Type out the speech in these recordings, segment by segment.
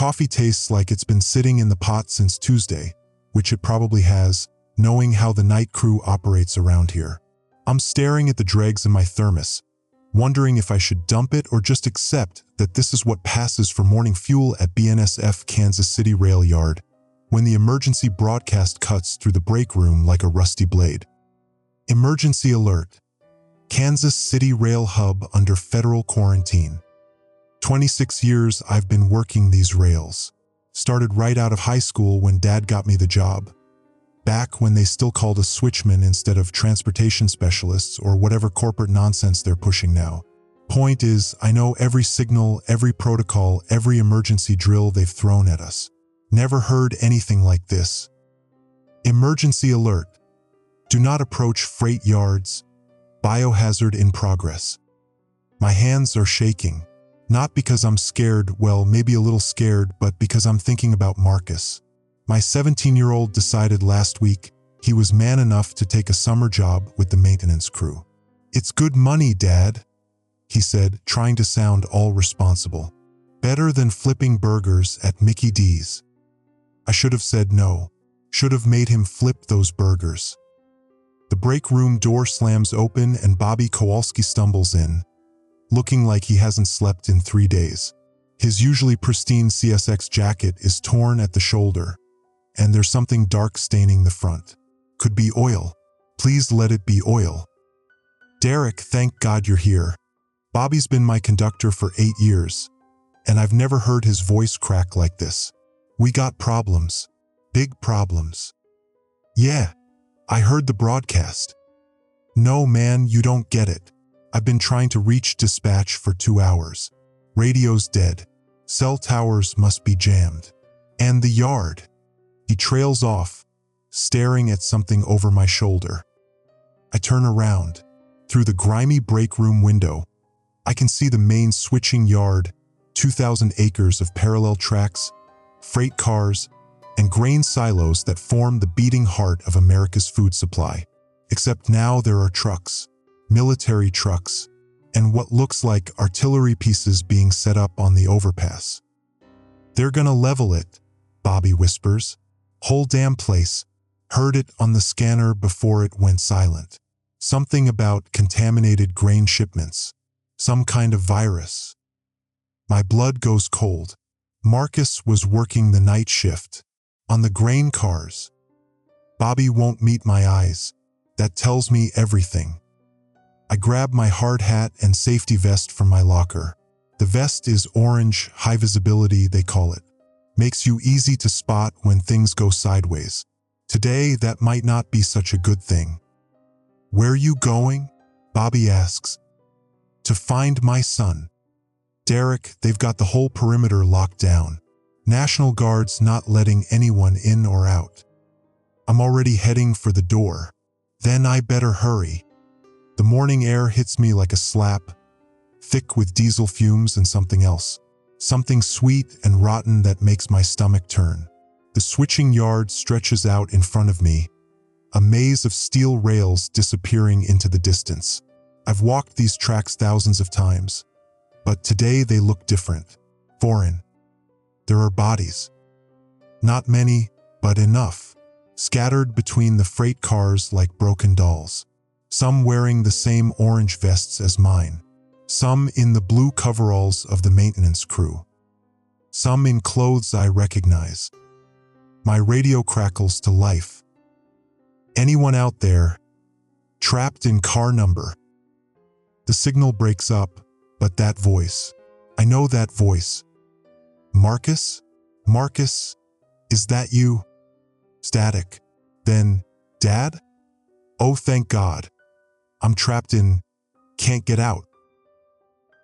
coffee tastes like it's been sitting in the pot since Tuesday, which it probably has, knowing how the night crew operates around here. I'm staring at the dregs in my thermos, wondering if I should dump it or just accept that this is what passes for morning fuel at BNSF Kansas City Rail Yard, when the emergency broadcast cuts through the break room like a rusty blade. Emergency alert. Kansas City Rail Hub under federal quarantine. 26 years I've been working these rails. Started right out of high school when Dad got me the job. Back when they still called us switchmen instead of transportation specialists or whatever corporate nonsense they're pushing now. Point is, I know every signal, every protocol, every emergency drill they've thrown at us. Never heard anything like this. Emergency alert. Do not approach freight yards. Biohazard in progress. My hands are shaking. Not because I'm scared, well, maybe a little scared, but because I'm thinking about Marcus. My 17-year-old decided last week he was man enough to take a summer job with the maintenance crew. It's good money, Dad, he said, trying to sound all responsible. Better than flipping burgers at Mickey D's. I should have said no. Should have made him flip those burgers. The break room door slams open and Bobby Kowalski stumbles in, looking like he hasn't slept in 3 days. His usually pristine CSX jacket is torn at the shoulder, and there's something dark staining the front. Could be oil. Please let it be oil. Derek, thank God you're here. Bobby's been my conductor for 8 years, and I've never heard his voice crack like this. We got problems. Big problems. Yeah, I heard the broadcast. No, man, you don't get it. I've been trying to reach dispatch for 2 hours. Radio's dead. Cell towers must be jammed. And the yard. He trails off, staring at something over my shoulder. I turn around. Through the grimy break room window, I can see the main switching yard, 2,000 acres of parallel tracks, freight cars, and grain silos that form the beating heart of America's food supply. Except now there are trucks, military trucks, and what looks like artillery pieces being set up on the overpass. They're gonna level it, Bobby whispers. Whole damn place. Heard it on the scanner before it went silent. Something about contaminated grain shipments. Some kind of virus. My blood goes cold. Marcus was working the night shift. On the grain cars. Bobby won't meet my eyes. That tells me everything. I grab my hard hat and safety vest from my locker. The vest is orange, high visibility, they call it. Makes you easy to spot when things go sideways. Today, that might not be such a good thing. Where you going? Bobby asks. To find my son. Derek, they've got the whole perimeter locked down. National Guard's not letting anyone in or out. I'm already heading for the door. Then I better hurry. The morning air hits me like a slap, thick with diesel fumes and something else. Something sweet and rotten that makes my stomach turn. The switching yard stretches out in front of me, a maze of steel rails disappearing into the distance. I've walked these tracks thousands of times, but today they look different, foreign. There are bodies. Not many, but enough, scattered between the freight cars like broken dolls. Some wearing the same orange vests as mine. Some in the blue coveralls of the maintenance crew. Some in clothes I recognize. My radio crackles to life. Anyone out there? Trapped in car number. The signal breaks up, but that voice. I know that voice. Marcus? Marcus? Is that you? Static. Then, Dad? Oh, thank God. I'm trapped in, can't get out.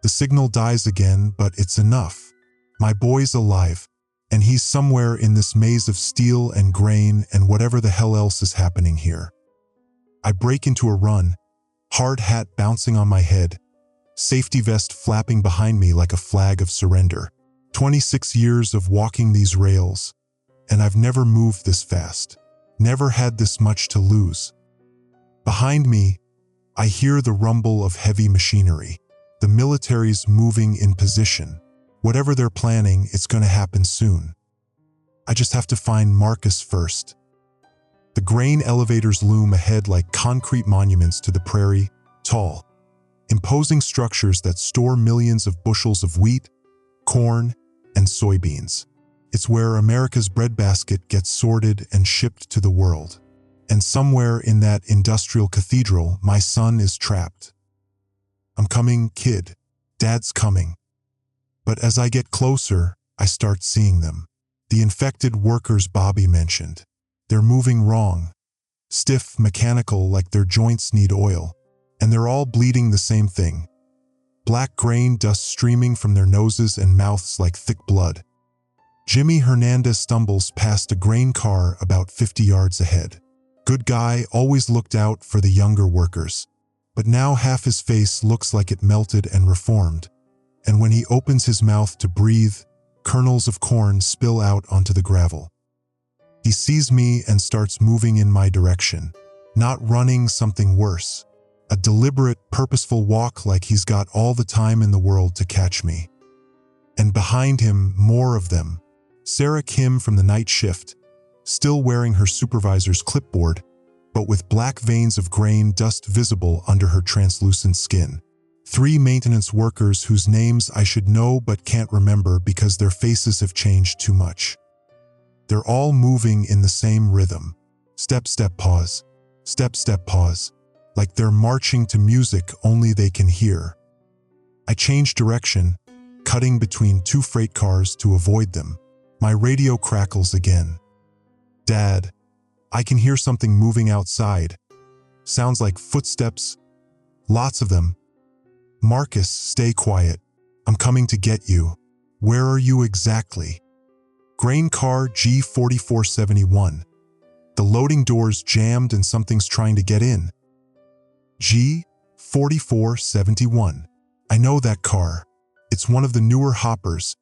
The signal dies again, but it's enough. My boy's alive, and he's somewhere in this maze of steel and grain and whatever the hell else is happening here. I break into a run, hard hat bouncing on my head, safety vest flapping behind me like a flag of surrender. 26 years of walking these rails, and I've never moved this fast, never had this much to lose. Behind me, I hear the rumble of heavy machinery. The military's moving in position. Whatever they're planning, it's going to happen soon. I just have to find Marcus first. The grain elevators loom ahead like concrete monuments to the prairie, tall, imposing structures that store millions of bushels of wheat, corn, and soybeans. It's where America's breadbasket gets sorted and shipped to the world. And somewhere in that industrial cathedral, my son is trapped. I'm coming, kid. Dad's coming. But as I get closer, I start seeing them. The infected workers Bobby mentioned. They're moving wrong. Stiff, mechanical, like their joints need oil. And they're all bleeding the same thing. Black grain dust streaming from their noses and mouths like thick blood. Jimmy Hernandez stumbles past a grain car about 50 yards ahead. Good guy, always looked out for the younger workers. But now half his face looks like it melted and reformed. And when he opens his mouth to breathe, kernels of corn spill out onto the gravel. He sees me and starts moving in my direction. Not running, something worse. A deliberate, purposeful walk like he's got all the time in the world to catch me. And behind him, more of them. Sarah Kim from the night shift, still wearing her supervisor's clipboard, but with black veins of grain dust visible under her translucent skin. 3 maintenance workers whose names I should know but can't remember because their faces have changed too much. They're all moving in the same rhythm. Step, step, pause. Step, step, pause. Like they're marching to music only they can hear. I change direction, cutting between 2 freight cars to avoid them. My radio crackles again. Dad, I can hear something moving outside. Sounds like footsteps. Lots of them. Marcus, stay quiet. I'm coming to get you. Where are you exactly? Grain car G4471. The loading door's jammed and something's trying to get in. G4471. I know that car. It's one of the newer hoppers,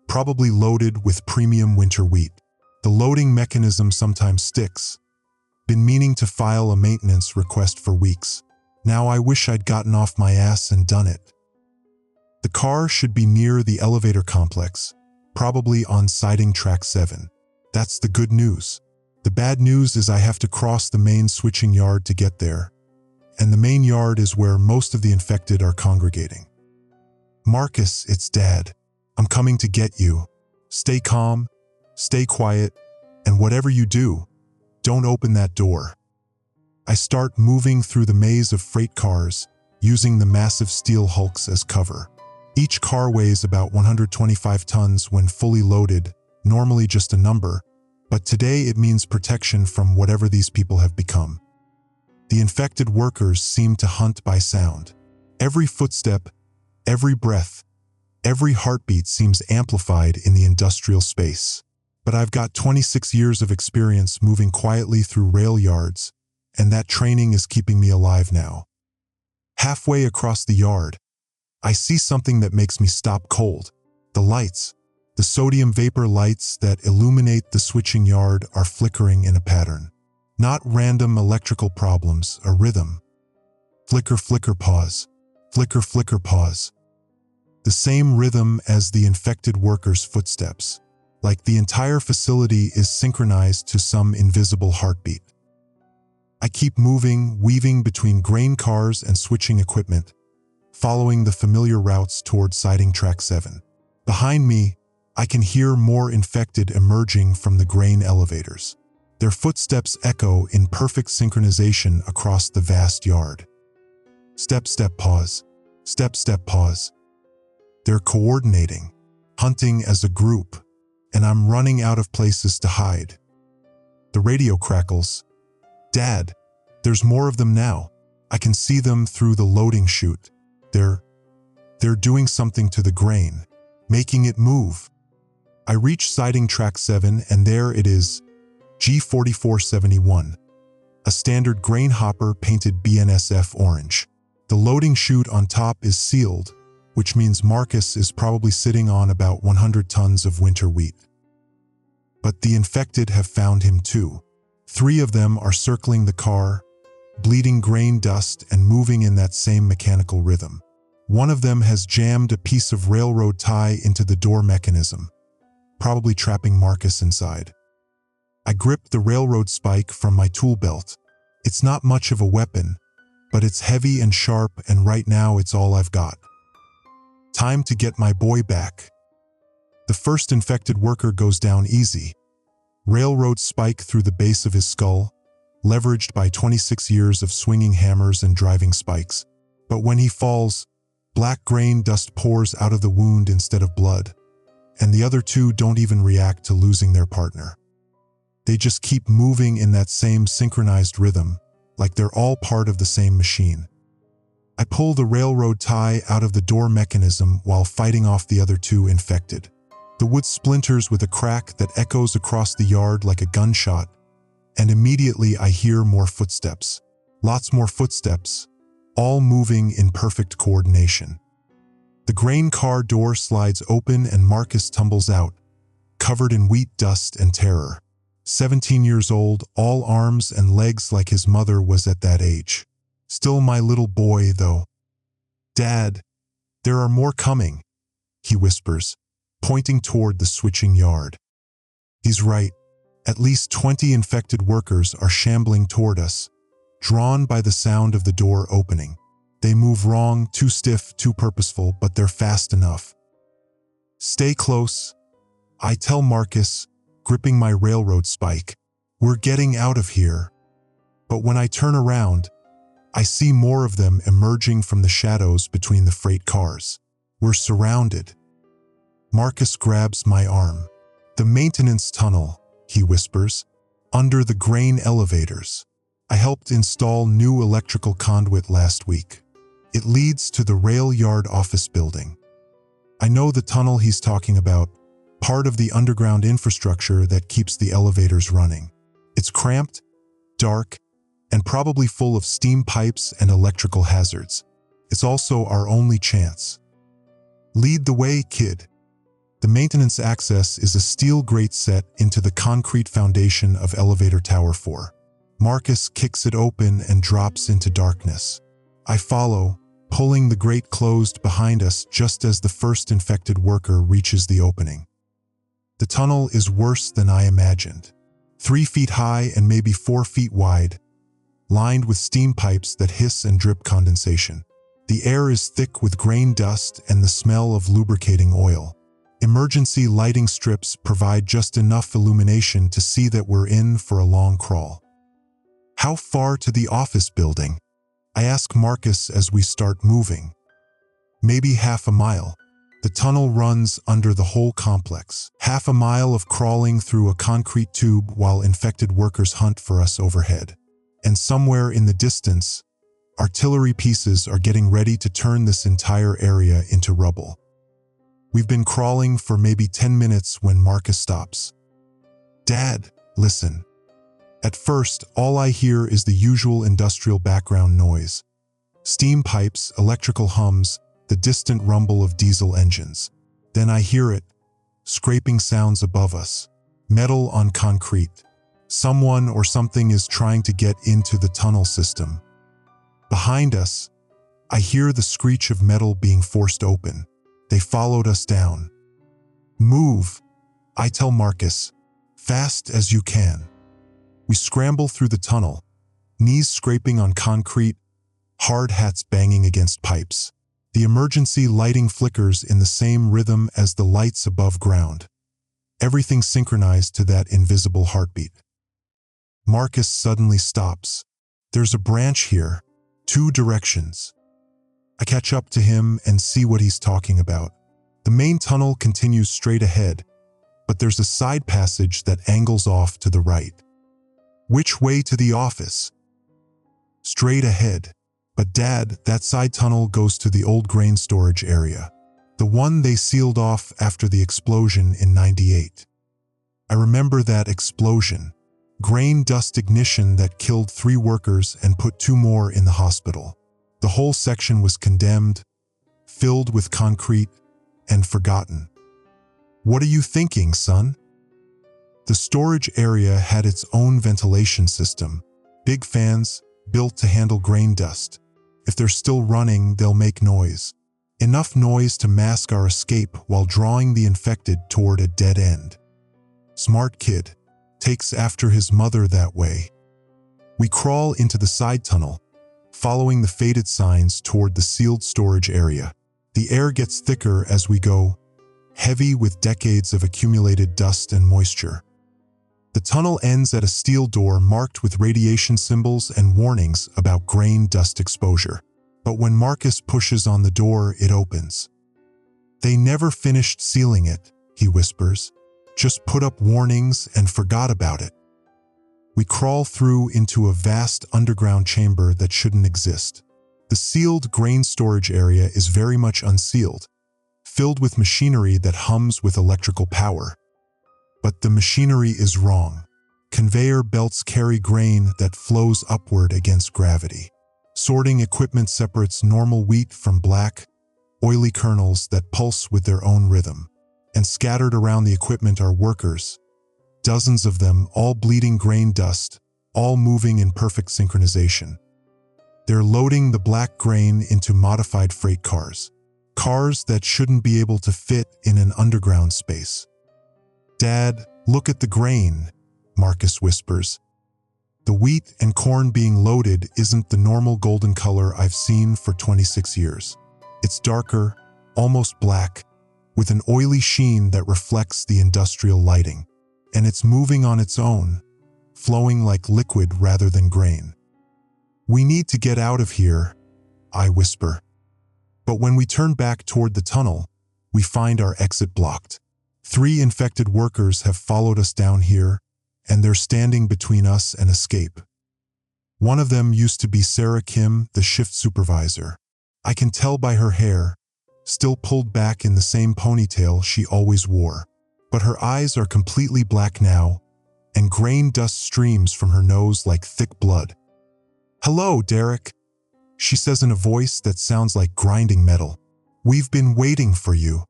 probably loaded with premium winter wheat. The loading mechanism sometimes sticks. Been meaning to file a maintenance request for weeks. Now I wish I'd gotten off my ass and done it. The car should be near the elevator complex, probably on siding track 7. That's the good news. The bad news is I have to cross the main switching yard to get there. And the main yard is where most of the infected are congregating. Marcus, it's Dad. I'm coming to get you. Stay calm, stay quiet, and whatever you do, don't open that door. I start moving through the maze of freight cars, using the massive steel hulks as cover. Each car weighs about 125 tons when fully loaded, normally just a number, but today it means protection from whatever these people have become. The infected workers seem to hunt by sound. Every footstep, every breath, every heartbeat seems amplified in the industrial space. But I've got 26 years of experience moving quietly through rail yards, and that training is keeping me alive now. Halfway across the yard, I see something that makes me stop cold. The lights, the sodium vapor lights that illuminate the switching yard are flickering in a pattern. Not random electrical problems, a rhythm. Flicker, flicker, pause. Flicker, flicker, pause. The same rhythm as the infected workers' footsteps. Like the entire facility is synchronized to some invisible heartbeat. I keep moving, weaving between grain cars and switching equipment, following the familiar routes toward siding track 7. Behind me, I can hear more infected emerging from the grain elevators. Their footsteps echo in perfect synchronization across the vast yard. Step, step, pause. Step, step, pause. They're coordinating, hunting as a group, and I'm running out of places to hide. The radio crackles. Dad, there's more of them now. I can see them through the loading chute. They're doing something to the grain, making it move. I reach siding track 7 and there it is, G4471, a standard grain hopper painted BNSF orange. The loading chute on top is sealed, which means Marcus is probably sitting on about 100 tons of winter wheat. But the infected have found him too. 3 of them are circling the car, bleeding grain dust and moving in that same mechanical rhythm. One of them has jammed a piece of railroad tie into the door mechanism, probably trapping Marcus inside. I grip the railroad spike from my tool belt. It's not much of a weapon, but it's heavy and sharp, and right now it's all I've got. Time to get my boy back. The first infected worker goes down easy. Railroad spike through the base of his skull, leveraged by 26 years of swinging hammers and driving spikes. But when he falls, black grain dust pours out of the wound instead of blood, and the other two don't even react to losing their partner. They just keep moving in that same synchronized rhythm, like they're all part of the same machine. I pull the railroad tie out of the door mechanism while fighting off the other two infected. The wood splinters with a crack that echoes across the yard like a gunshot, and immediately I hear more footsteps. Lots more footsteps, all moving in perfect coordination. The grain car door slides open and Marcus tumbles out, covered in wheat dust and terror. 17 years old, all arms and legs like his mother was at that age. Still my little boy, though. "Dad, there are more coming," he whispers, pointing toward the switching yard. He's right. At least 20 infected workers are shambling toward us, drawn by the sound of the door opening. They move wrong, too stiff, too purposeful, but they're fast enough. "Stay close," I tell Marcus, gripping my railroad spike. "We're getting out of here." But when I turn around, I see more of them emerging from the shadows between the freight cars. We're surrounded. Marcus grabs my arm. "The maintenance tunnel," he whispers, "under the grain elevators. I helped install new electrical conduit last week. It leads to the rail yard office building." I know the tunnel he's talking about, part of the underground infrastructure that keeps the elevators running. It's cramped, dark, and probably full of steam pipes and electrical hazards. It's also our only chance. "Lead the way, kid." The maintenance access is a steel grate set into the concrete foundation of elevator tower 4. Marcus kicks it open and drops into darkness. I follow, pulling the grate closed behind us just as the first infected worker reaches the opening. The tunnel is worse than I imagined. 3 feet high and maybe 4 feet wide, lined with steam pipes that hiss and drip condensation. The air is thick with grain dust and the smell of lubricating oil. Emergency lighting strips provide just enough illumination to see that we're in for a long crawl. "How far to the office building?" I ask Marcus as we start moving. "Maybe half a mile." The tunnel runs under the whole complex. Half a mile of crawling through a concrete tube while infected workers hunt for us overhead. And somewhere in the distance, artillery pieces are getting ready to turn this entire area into rubble. We've been crawling for maybe 10 minutes when Marcus stops. "Dad, listen." At first, all I hear is the usual industrial background noise. Steam pipes, electrical hums, the distant rumble of diesel engines. Then I hear it, scraping sounds above us. Metal on concrete. Someone or something is trying to get into the tunnel system. Behind us, I hear the screech of metal being forced open. They followed us down. "Move," I tell Marcus, "fast as you can." We scramble through the tunnel, knees scraping on concrete, hard hats banging against pipes. The emergency lighting flickers in the same rhythm as the lights above ground. Everything synchronized to that invisible heartbeat. Marcus suddenly stops. There's a branch here, 2 directions. I catch up to him and see what he's talking about. The main tunnel continues straight ahead, but there's a side passage that angles off to the right. "Which way to the office?" "Straight ahead." "But Dad, that side tunnel goes to the old grain storage area. The one they sealed off after the explosion in '98. I remember that explosion. Grain dust ignition that killed 3 workers and put 2 more in the hospital. The whole section was condemned, filled with concrete, and forgotten." "What are you thinking, son?" The storage area had its own ventilation system. Big fans, built to handle grain dust. If they're still running, they'll make noise. enough noise to mask our escape while drawing the infected toward a dead end. Smart kid, takes after his mother that way. We crawl into the side tunnel, following the faded signs toward the sealed storage area. The air gets thicker as we go, heavy with decades of accumulated dust and moisture. The tunnel ends at a steel door marked with radiation symbols and warnings about grain dust exposure. But when Marcus pushes on the door, it opens. "They never finished sealing it," he whispers. "Just put up warnings and forgot about it." We crawl through into a vast underground chamber that shouldn't exist. The sealed grain storage area is very much unsealed, filled with machinery that hums with electrical power. But the machinery is wrong. Conveyor belts carry grain that flows upward against gravity. Sorting equipment separates normal wheat from black, oily kernels that pulse with their own rhythm. And scattered around the equipment are workers, dozens of them, all bleeding grain dust, all moving in perfect synchronization. They're loading the black grain into modified freight cars, cars that shouldn't be able to fit in an underground space. "Dad, look at the grain," Marcus whispers. The wheat and corn being loaded isn't the normal golden color I've seen for 26 years. It's darker, almost black, with an oily sheen that reflects the industrial lighting. And it's moving on its own, flowing like liquid rather than grain. "We need to get out of here," I whisper. But when we turn back toward the tunnel, we find our exit blocked. 3 infected workers have followed us down here, and they're standing between us and escape. One of them used to be Sarah Kim, the shift supervisor. I can tell by her hair, still pulled back in the same ponytail she always wore. But her eyes are completely black now, and grain dust streams from her nose like thick blood. "Hello, Derek," she says in a voice that sounds like grinding metal. "We've been waiting for you."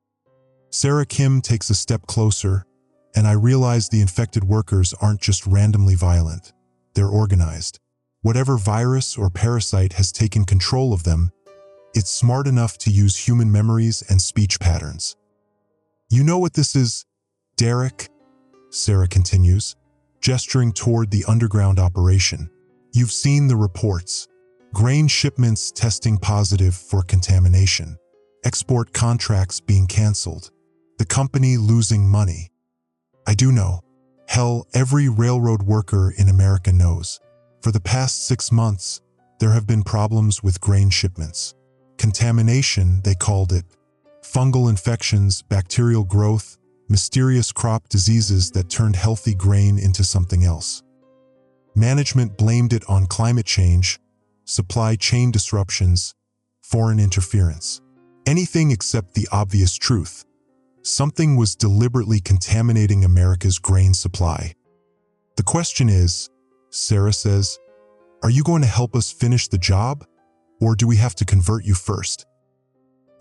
Sarah Kim takes a step closer, and I realize the infected workers aren't just randomly violent. They're organized. Whatever virus or parasite has taken control of them, it's smart enough to use human memories and speech patterns. "You know what this is, Derek?" Sarah continues, gesturing toward the underground operation. "You've seen the reports. Grain shipments testing positive for contamination. Export contracts being canceled. The company losing money." "I do know. Hell, every railroad worker in America knows. For the past 6 months, there have been problems with grain shipments. Contamination, they called it. Fungal infections, bacterial growth, mysterious crop diseases that turned healthy grain into something else. Management blamed it on climate change, supply chain disruptions, foreign interference. Anything except the obvious truth. Something was deliberately contaminating America's grain supply. "The question is," Sarah says, "are you going to help us finish the job, or do we have to convert you first?"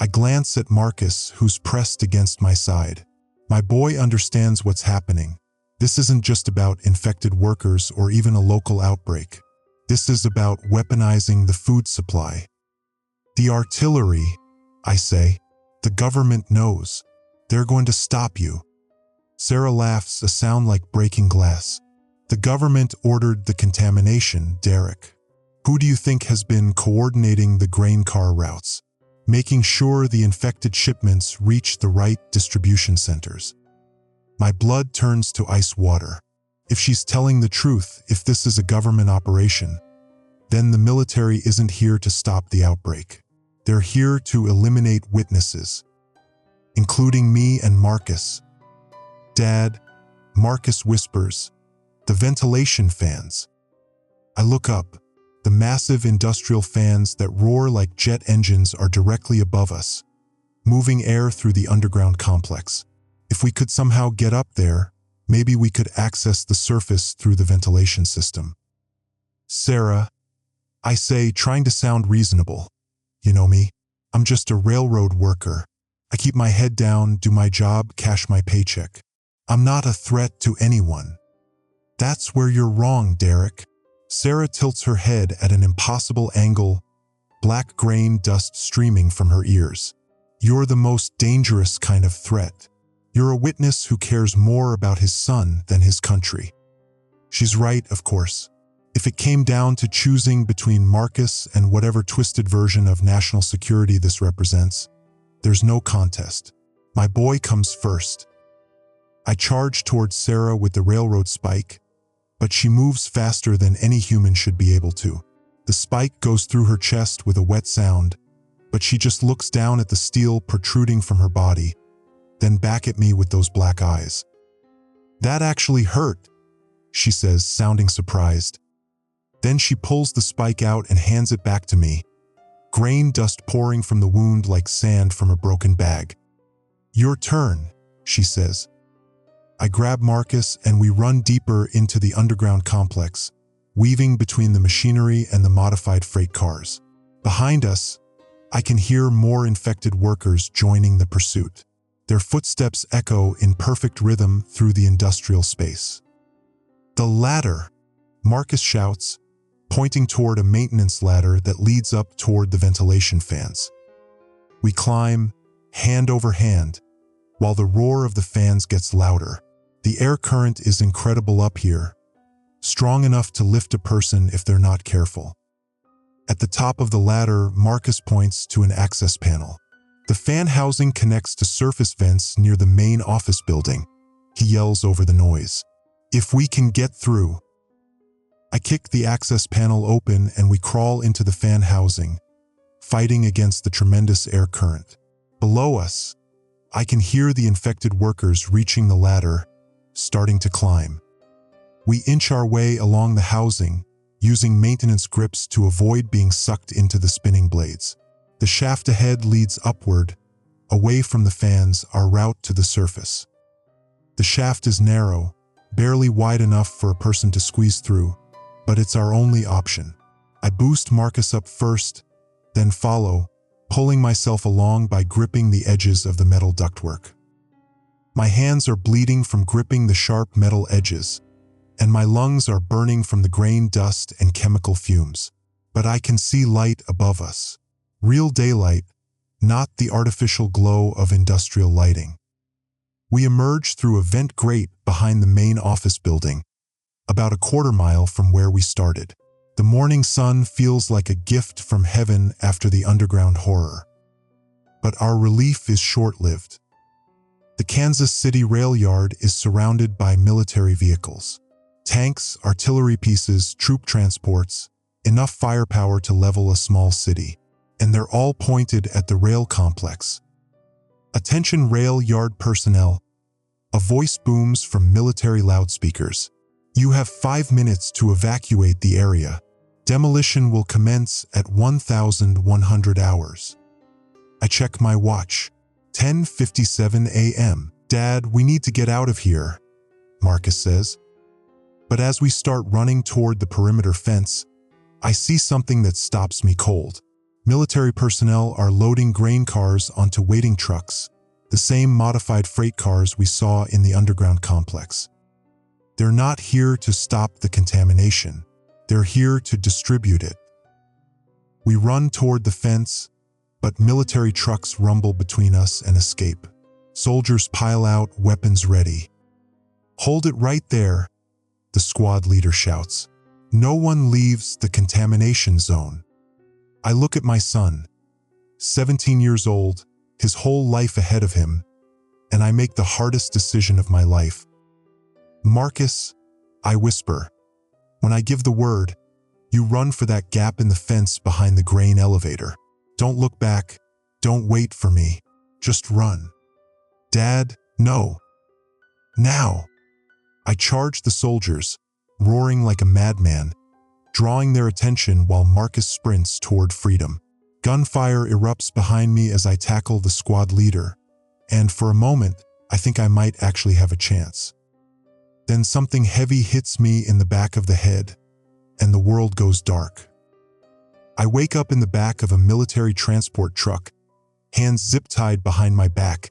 I glance at Marcus, who's pressed against my side. My boy understands what's happening. This isn't just about infected workers or even a local outbreak. This is about weaponizing the food supply. "The artillery," I say. "The government knows. They're going to stop you." Sarah laughs, a sound like breaking glass. "The government ordered the contamination, Derek. Who do you think has been coordinating the grain car routes, making sure the infected shipments reach the right distribution centers?" My blood turns to ice water. If she's telling the truth, if this is a government operation, then the military isn't here to stop the outbreak. They're here to eliminate witnesses, including me and Marcus. "Dad," Marcus whispers, "the ventilation fans." I look up. The massive industrial fans that roar like jet engines are directly above us, moving air through the underground complex. If we could somehow get up there, maybe we could access the surface through the ventilation system. "Sarah," I say, trying to sound reasonable. "You know me. I'm just a railroad worker. I keep my head down, do my job, cash my paycheck. I'm not a threat to anyone." "That's where you're wrong, Derek." Sarah tilts her head at an impossible angle, black grain dust streaming from her ears. You're the most dangerous kind of threat. You're a witness who cares more about his son than his country." She's right, of course. If it came down to choosing between Marcus and whatever twisted version of national security this represents, there's no contest. My boy comes first. I charge towards Sarah with the railroad spike, but she moves faster than any human should be able to. The spike goes through her chest with a wet sound, but she just looks down at the steel protruding from her body, then back at me with those black eyes. "That actually hurt," she says, sounding surprised. Then she pulls the spike out and hands it back to me, grain dust pouring from the wound like sand from a broken bag. "Your turn," she says. I grab Marcus and we run deeper into the underground complex, weaving between the machinery and the modified freight cars. Behind us, I can hear more infected workers joining the pursuit. Their footsteps echo in perfect rhythm through the industrial space. "The ladder," Marcus shouts, pointing toward a maintenance ladder that leads up toward the ventilation fans. We climb, hand over hand, while the roar of the fans gets louder. The air current is incredible up here, strong enough to lift a person if they're not careful. At the top of the ladder, Marcus points to an access panel. The fan housing connects to surface vents near the main office building. He yells over the noise. "If we can get through." I kick the access panel open and we crawl into the fan housing, fighting against the tremendous air current. Below us, I can hear the infected workers reaching the ladder, starting to climb. We inch our way along the housing, using maintenance grips to avoid being sucked into the spinning blades. The shaft ahead leads upward, away from the fans, our route to the surface. The shaft is narrow, barely wide enough for a person to squeeze through, but it's our only option. I boost Marcus up first, then follow, pulling myself along by gripping the edges of the metal ductwork. My hands are bleeding from gripping the sharp metal edges, and my lungs are burning from the grain dust and chemical fumes. But I can see light above us. Real daylight, not the artificial glow of industrial lighting. We emerge through a vent grate behind the main office building, about a quarter mile from where we started. The morning sun feels like a gift from heaven after the underground horror. But our relief is short-lived. The Kansas City rail yard is surrounded by military vehicles. Tanks, artillery pieces, troop transports, enough firepower to level a small city. And they're all pointed at the rail complex. "Attention rail yard personnel," a voice booms from military loudspeakers. "You have 5 minutes to evacuate the area. Demolition will commence at 1100 hours. I check my watch. 10:57 a.m. "Dad, we need to get out of here," Marcus says. But as we start running toward the perimeter fence, I see something that stops me cold. Military personnel are loading grain cars onto waiting trucks, the same modified freight cars we saw in the underground complex. They're not here to stop the contamination. They're here to distribute it. We run toward the fence, but military trucks rumble between us and escape. Soldiers pile out, weapons ready. "Hold it right there," the squad leader shouts. "No one leaves the contamination zone." I look at my son, 17 years old, his whole life ahead of him, and I make the hardest decision of my life. "Marcus," I whisper. "When I give the word, you run for that gap in the fence behind the grain elevator. Don't look back. Don't wait for me. Just run." "Dad, no." "Now." I charge the soldiers, roaring like a madman, drawing their attention while Marcus sprints toward freedom. Gunfire erupts behind me as I tackle the squad leader, and for a moment, I think I might actually have a chance. Then something heavy hits me in the back of the head, and the world goes dark. I wake up in the back of a military transport truck, hands zip-tied behind my back,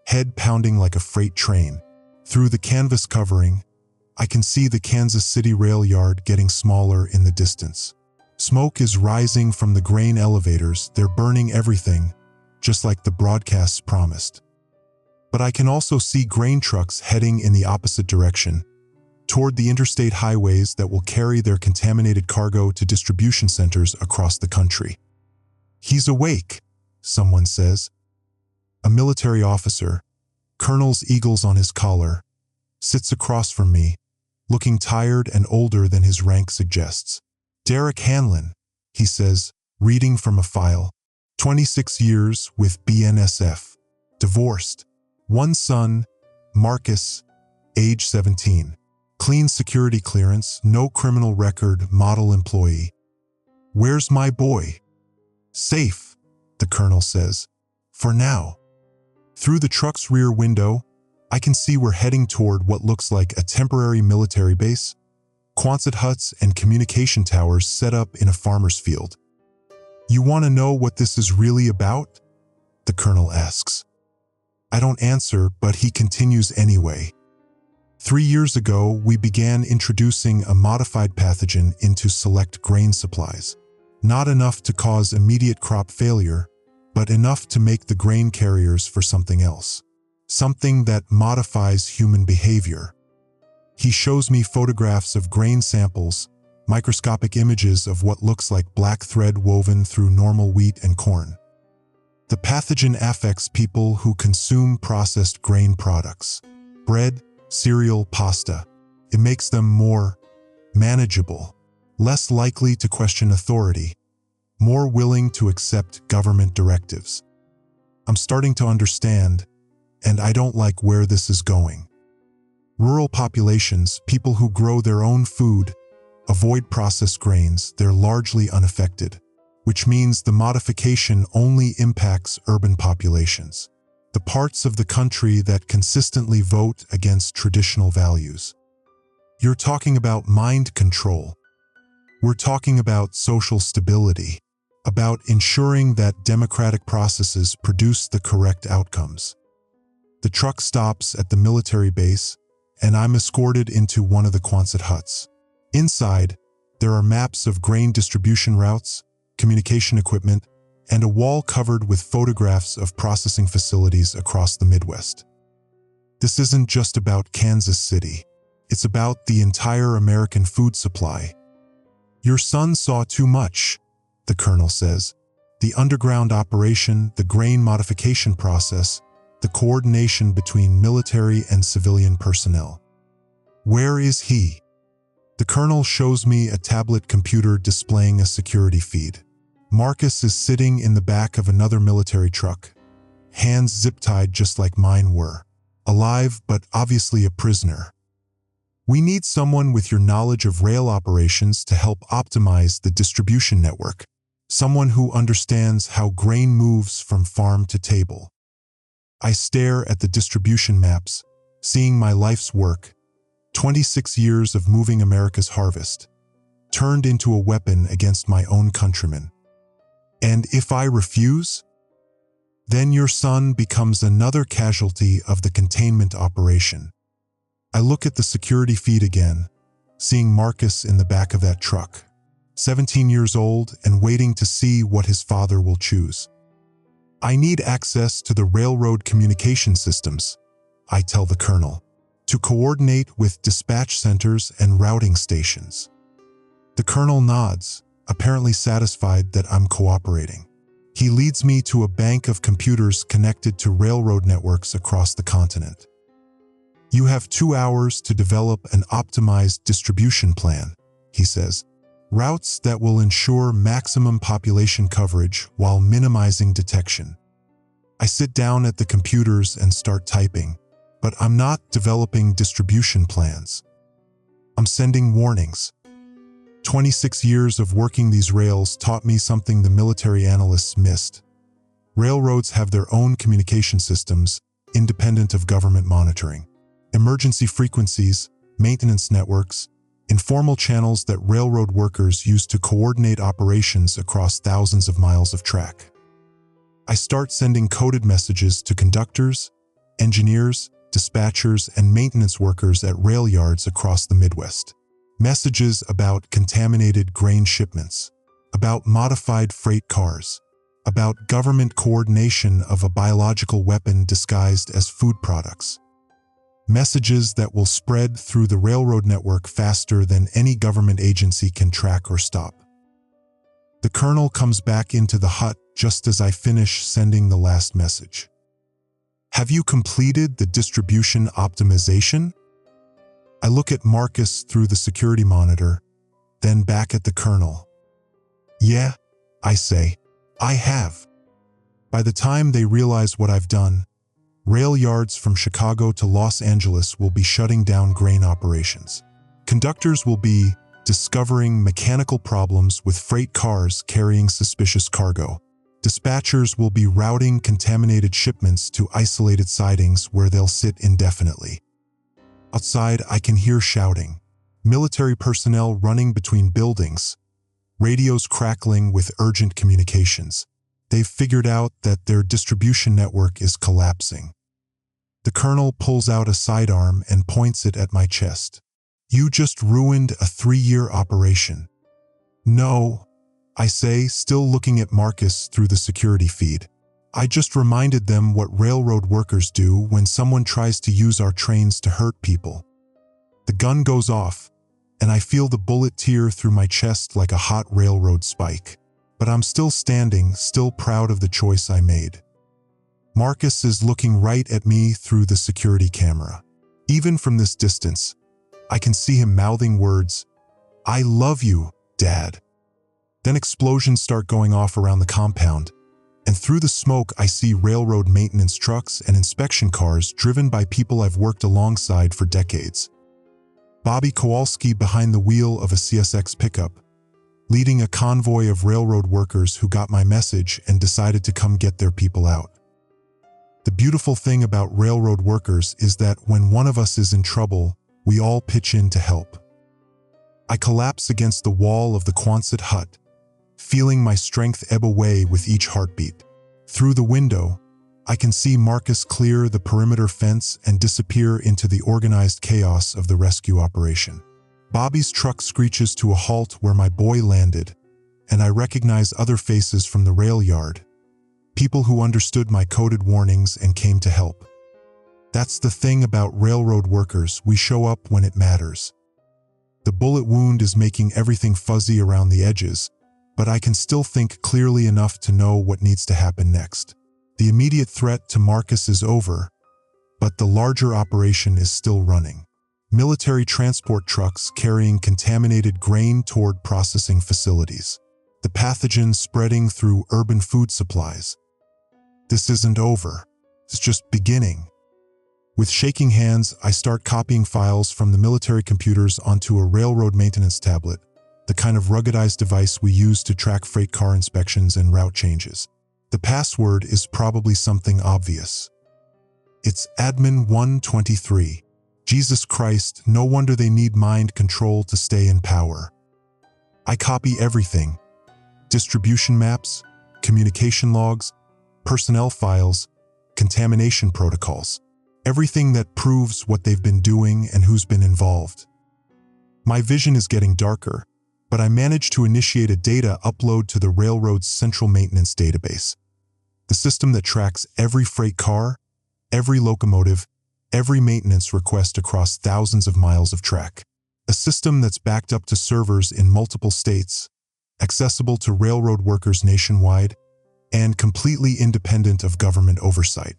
head pounding like a freight train. Through the canvas covering, I can see the Kansas City rail yard getting smaller in the distance. Smoke is rising from the grain elevators. They're burning everything, just like the broadcasts promised. But I can also see grain trucks heading in the opposite direction, toward the interstate highways that will carry their contaminated cargo to distribution centers across the country. "He's awake," someone says. A military officer, colonel's eagles on his collar, sits across from me, looking tired and older than his rank suggests. "Derek Hanlon," he says, reading from a file. 26 years with BNSF. Divorced. One son, Marcus, age 17. Clean security clearance, no criminal record, model employee. "Where's my boy?" "Safe," the colonel says. "For now." Through the truck's rear window, I can see we're heading toward what looks like a temporary military base, Quonset huts and communication towers set up in a farmer's field. "You want to know what this is really about?" the colonel asks. I don't answer, but he continues anyway. 3 years ago, we began introducing a modified pathogen into select grain supplies. Not enough to cause immediate crop failure, but enough to make the grain carriers for something else. Something that modifies human behavior. He shows me photographs of grain samples, microscopic images of what looks like black thread woven through normal wheat and corn. The pathogen affects people who consume processed grain products. Bread, cereal, pasta. It makes them more manageable, less likely to question authority, more willing to accept government directives. I'm starting to understand, and I don't like where this is going. Rural populations, people who grow their own food, avoid processed grains, they're largely unaffected, which means the modification only impacts urban populations, the parts of the country that consistently vote against traditional values. You're talking about mind control. We're talking about social stability, about ensuring that democratic processes produce the correct outcomes. The truck stops at the military base, and I'm escorted into one of the Quonset huts. Inside, there are maps of grain distribution routes, communication equipment, and a wall covered with photographs of processing facilities across the Midwest. This isn't just about Kansas City. It's about the entire American food supply. "Your son saw too much," the colonel says. "The underground operation, the grain modification process, the coordination between military and civilian personnel. Where is he?" The colonel shows me a tablet computer displaying a security feed. Marcus is sitting in the back of another military truck, hands zip-tied just like mine were. Alive, but obviously a prisoner. "We need someone with your knowledge of rail operations to help optimize the distribution network. Someone who understands how grain moves from farm to table." I stare at the distribution maps, seeing my life's work, 26 years of moving America's harvest, turned into a weapon against my own countrymen. "And if I refuse? Then your son becomes another casualty of the containment operation." I look at the security feed again, seeing Marcus in the back of that truck, 17 years old and waiting to see what his father will choose. "I need access to the railroad communication systems," I tell the colonel, "to coordinate with dispatch centers and routing stations." The colonel nods, apparently satisfied that I'm cooperating. He leads me to a bank of computers connected to railroad networks across the continent. "You have 2 hours to develop an optimized distribution plan," he says. "Routes that will ensure maximum population coverage while minimizing detection." I sit down at the computers and start typing, but I'm not developing distribution plans. I'm sending warnings. 26 years of working these rails taught me something the military analysts missed. Railroads have their own communication systems, independent of government monitoring. Emergency frequencies, maintenance networks, informal channels that railroad workers use to coordinate operations across thousands of miles of track. I start sending coded messages to conductors, engineers, dispatchers, and maintenance workers at rail yards across the Midwest. Messages about contaminated grain shipments, about modified freight cars, about government coordination of a biological weapon disguised as food products. Messages that will spread through the railroad network faster than any government agency can track or stop. The colonel comes back into the hut just as I finish sending the last message. Have you completed the distribution optimization? I look at Marcus through the security monitor, then back at the colonel. Yeah, I say, I have. By the time they realize what I've done, rail yards from Chicago to Los Angeles will be shutting down grain operations. Conductors will be discovering mechanical problems with freight cars carrying suspicious cargo. Dispatchers will be routing contaminated shipments to isolated sidings where they'll sit indefinitely. Outside, I can hear shouting, military personnel running between buildings, radios crackling with urgent communications. They've figured out that their distribution network is collapsing. The colonel pulls out a sidearm and points it at my chest. You just ruined a 3-year operation. No, I say, still looking at Marcus through the security feed. I just reminded them what railroad workers do when someone tries to use our trains to hurt people. The gun goes off, and I feel the bullet tear through my chest like a hot railroad spike. But I'm still standing, still proud of the choice I made. Marcus is looking right at me through the security camera. Even from this distance, I can see him mouthing words, "I love you, Dad." Then explosions start going off around the compound, and through the smoke I see railroad maintenance trucks and inspection cars driven by people I've worked alongside for decades. Bobby Kowalski behind the wheel of a CSX pickup, leading a convoy of railroad workers who got my message and decided to come get their people out. The beautiful thing about railroad workers is that when one of us is in trouble, we all pitch in to help. I collapse against the wall of the Quonset hut, feeling my strength ebb away with each heartbeat. Through the window, I can see Marcus clear the perimeter fence and disappear into the organized chaos of the rescue operation. Bobby's truck screeches to a halt where my boy landed, and I recognize other faces from the rail yard, people who understood my coded warnings and came to help. That's the thing about railroad workers, we show up when it matters. The bullet wound is making everything fuzzy around the edges, but I can still think clearly enough to know what needs to happen next. The immediate threat to Marcus is over, but the larger operation is still running. Military transport trucks carrying contaminated grain toward processing facilities. The pathogen spreading through urban food supplies. This isn't over. It's just beginning. With shaking hands, I start copying files from the military computers onto a railroad maintenance tablet, the kind of ruggedized device we use to track freight car inspections and route changes. The password is probably something obvious. It's admin 123. Jesus Christ, no wonder they need mind control to stay in power. I copy everything. Distribution maps, communication logs, personnel files, contamination protocols. Everything that proves what they've been doing and who's been involved. My vision is getting darker, but I managed to initiate a data upload to the railroad's central maintenance database. The system that tracks every freight car, every locomotive, every maintenance request across thousands of miles of track. A system that's backed up to servers in multiple states, accessible to railroad workers nationwide, and completely independent of government oversight.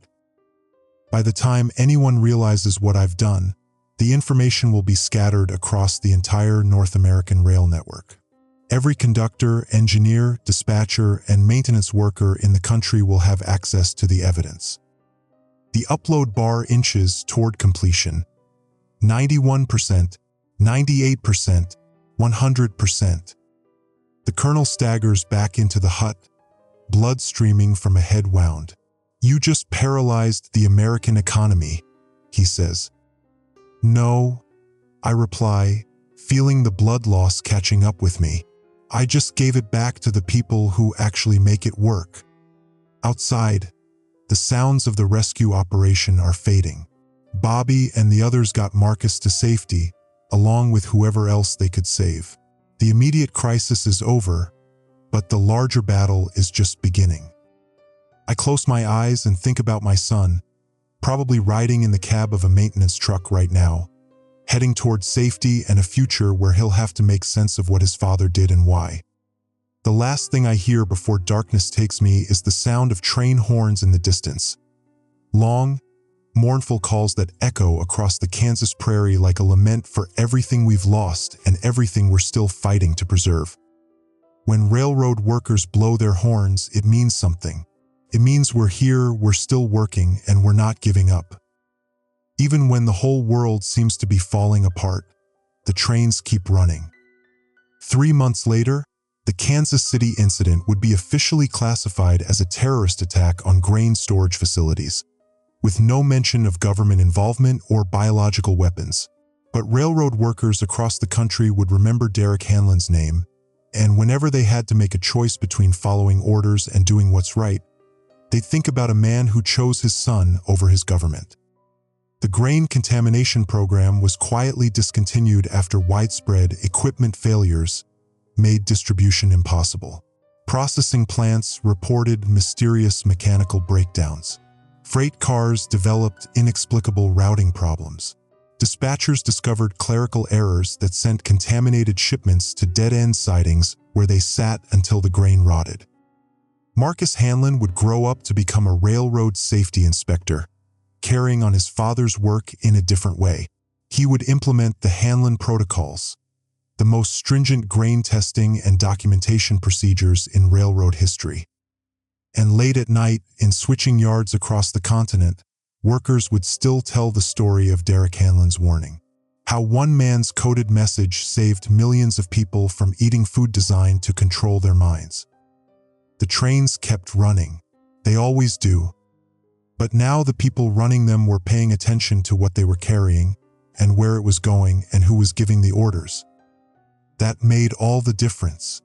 By the time anyone realizes what I've done, the information will be scattered across the entire North American rail network. Every conductor, engineer, dispatcher, and maintenance worker in the country will have access to the evidence. The upload bar inches toward completion. 91%, 98%, 100%. The colonel staggers back into the hut, blood streaming from a head wound. "You just paralyzed the American economy," he says. "No," I reply, feeling the blood loss catching up with me. "I just gave it back to the people who actually make it work." Outside, the sounds of the rescue operation are fading. Bobby and the others got Marcus to safety, along with whoever else they could save. The immediate crisis is over, but the larger battle is just beginning. I close my eyes and think about my son, probably riding in the cab of a maintenance truck right now, heading towards safety and a future where he'll have to make sense of what his father did and why. The last thing I hear before darkness takes me is the sound of train horns in the distance. Long, mournful calls that echo across the Kansas prairie like a lament for everything we've lost and everything we're still fighting to preserve. When railroad workers blow their horns, it means something. It means we're here, we're still working, and we're not giving up. Even when the whole world seems to be falling apart, the trains keep running. 3 months later, the Kansas City incident would be officially classified as a terrorist attack on grain storage facilities, with no mention of government involvement or biological weapons. But railroad workers across the country would remember Derek Hanlon's name, and whenever they had to make a choice between following orders and doing what's right, they'd think about a man who chose his son over his government. The grain contamination program was quietly discontinued after widespread equipment failures made distribution impossible. Processing plants reported mysterious mechanical breakdowns. Freight cars developed inexplicable routing problems. Dispatchers discovered clerical errors that sent contaminated shipments to dead-end sidings where they sat until the grain rotted. Marcus Hanlon would grow up to become a railroad safety inspector, carrying on his father's work in a different way. He would implement the Hanlon protocols, the most stringent grain testing and documentation procedures in railroad history. And late at night, in switching yards across the continent, workers would still tell the story of Derek Hanlon's warning. How one man's coded message saved millions of people from eating food designed to control their minds. The trains kept running. They always do. But now the people running them were paying attention to what they were carrying and where it was going and who was giving the orders. That made all the difference.